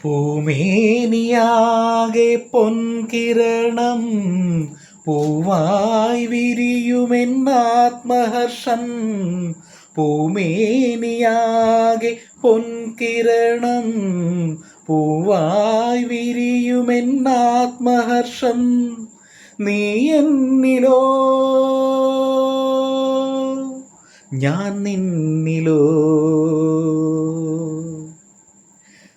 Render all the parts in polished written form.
പൂമേനിയാകെ പൊൻകിരണം പൂവായി വിരിയുമെന്നാത്മഹർഷം. പൂമേനിയാകെ പൊൻകിരണം പൂവായി വിരിയുമെന്നാത്മഹർഷം. നീ എന്നിലോ ഞാൻ നിന്നിലോ,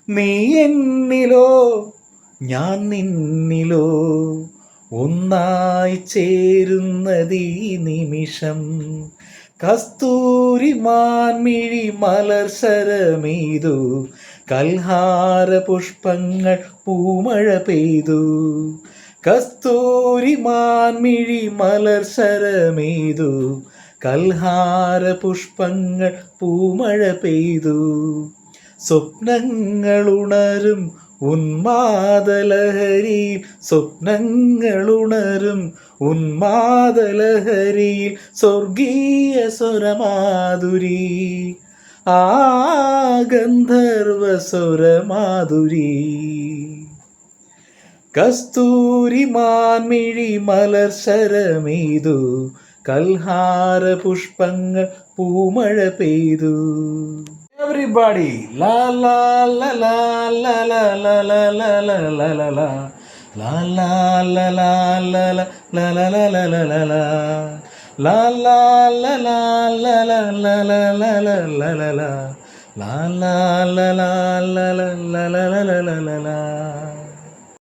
നീ എന്നിലോ ഞാൻ നിന്നിലോ, ഒന്നായി ചേരുന്നതീ നിമിഷം. കസ്തൂരി മാൻമിഴി മലർശരമെയ്തു, കൽഹാര പുഷ്പങ്ങൾ പൂമഴ പെയ്തു. കസ്തൂരി മാൻമിഴി മലർശരമെയ്തു, കൽഹാര പുഷ്പങ്ങൾ പൂമഴ പെയ്തു. സ്വപ്നങ്ങളുണരും ഉന്മാദലഹരിയിൽ, സ്വപ്നങ്ങളുണരും ഉന്മാദലഹരിയിൽ, സ്വർഗീയ സ്വരമാധുരി, ആ ഗന്ധർവ സ്വരമാധുരി. കസ്തൂരി മാൻമിഴി മലർശരമെയ്തു, കൽഹാര പുഷ്പങ്ങൾ പൂമഴ പെയ്തു. Everybody, la la la la la la la la la la la la la, la la la la la la la la la la la la la, la la la la la la la la la la la la la, la la la la la la la la la la la la.